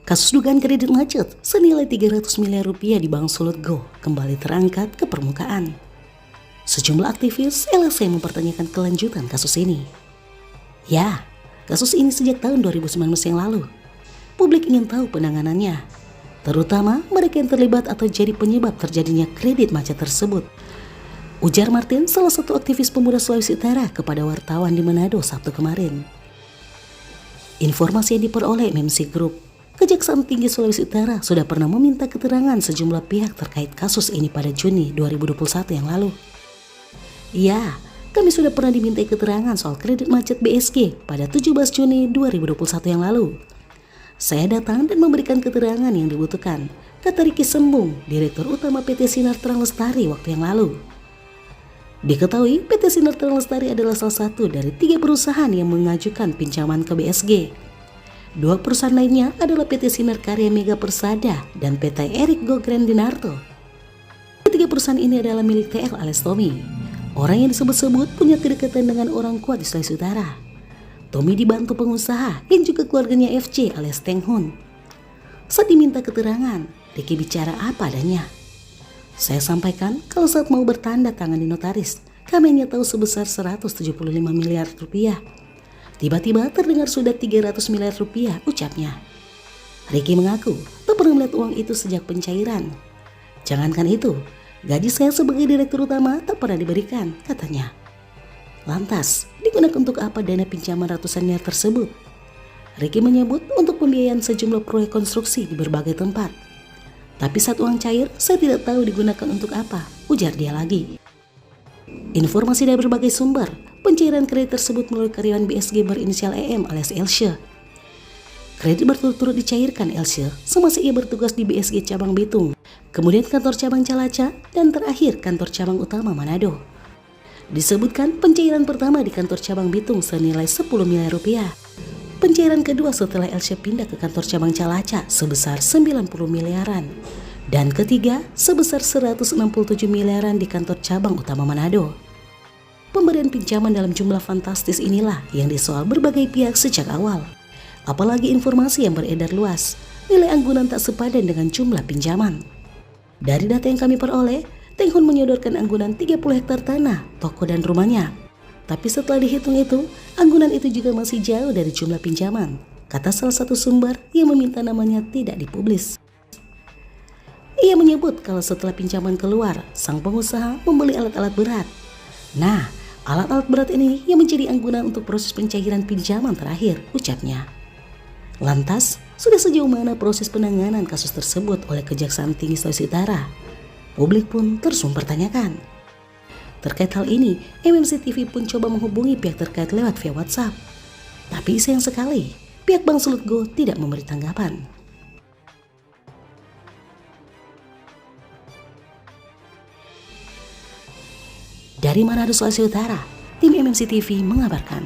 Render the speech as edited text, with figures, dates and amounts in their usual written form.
Kasus dugaan kredit macet senilai 300 miliar rupiah di Bank Sulut Go kembali terangkat ke permukaan. Sejumlah aktivis LSM mempertanyakan kelanjutan kasus ini. Ya, kasus ini sejak tahun 2019 yang lalu. Publik ingin tahu penanganannya, terutama mereka yang terlibat atau jadi penyebab terjadinya kredit macet tersebut. Ujar Martin, salah satu aktivis pemuda Sulawesi Utara, kepada wartawan di Manado Sabtu kemarin. Informasi yang diperoleh MMC Group, Kejaksaan Tinggi Sulawesi Utara sudah pernah meminta keterangan sejumlah pihak terkait kasus ini pada Juni 2021 yang lalu. Ya, kami sudah pernah dimintai keterangan soal kredit macet BSG pada 17 Juni 2021 yang lalu. Saya datang dan memberikan keterangan yang dibutuhkan, kata Ricky Sembung, Direktur Utama PT Sinar Terang Lestari waktu yang lalu. Diketahui PT Sinar Terang Lestari adalah salah satu dari 3 perusahaan yang mengajukan pinjaman ke BSG. 2 perusahaan lainnya adalah PT Sinar Karya Mega Persada dan PT Erik Go Grandinarto. Ketiga perusahaan ini adalah milik TL alias Tommy, orang yang disebut-sebut punya kedekatan dengan orang kuat di Sulawesi Utara. Tommy dibantu pengusaha yang juga keluarganya FC alias Teng Hun. Saat diminta keterangan, Ricky bicara apa adanya. Saya sampaikan kalau saat mau bertanda tangan di notaris, kami hanya tahu sebesar 175 miliar rupiah. Tiba-tiba terdengar sudah 300 miliar rupiah, ucapnya. Ricky mengaku tak pernah melihat uang itu sejak pencairan. Jangankan itu, gaji saya sebagai direktur utama tak pernah diberikan, katanya. Lantas, digunakan untuk apa dana pinjaman ratusan miliar tersebut? Ricky menyebut untuk pembiayaan sejumlah proyek konstruksi di berbagai tempat. Tapi saat uang cair, saya tidak tahu digunakan untuk apa, ujar dia lagi. Informasi dari berbagai sumber, pencairan kredit tersebut melalui karyawan BSG berinisial EM alias Elsya. Kredit berturut-turut dicairkan Elsya semasa ia bertugas di BSG cabang Bitung, kemudian kantor cabang Calaca, dan terakhir kantor cabang utama Manado. Disebutkan pencairan pertama di kantor cabang Bitung senilai 10 miliar rupiah. Pencairan kedua setelah Elsya pindah ke kantor cabang Calaca sebesar 90 miliaran. Dan ketiga sebesar 167 miliaran di kantor cabang utama Manado. Pemberian pinjaman dalam jumlah fantastis inilah yang disoal berbagai pihak sejak awal. Apalagi informasi yang beredar luas, nilai anggunan tak sepadan dengan jumlah pinjaman. Dari data yang kami peroleh, Teng Hun menyodorkan anggunan 30 hektar tanah, toko dan rumahnya. Tapi setelah dihitung itu, anggunan itu juga masih jauh dari jumlah pinjaman, kata salah satu sumber yang meminta namanya tidak dipublis. Ia menyebut kalau setelah pinjaman keluar, sang pengusaha membeli alat-alat berat. Nah, alat-alat berat ini yang menjadi anggunan untuk proses pencairan pinjaman terakhir, ucapnya. Lantas, sudah sejauh mana proses penanganan kasus tersebut oleh Kejaksaan Tinggi Sulawesi Utara? Publik pun terus mempertanyakan. Terkait hal ini, MMC TV pun coba menghubungi pihak terkait lewat via WhatsApp. Tapi sayang sekali, pihak Bank Sulut Go tidak memberi tanggapan. Dari Manado, Sulawesi Utara, tim MMC TV mengabarkan.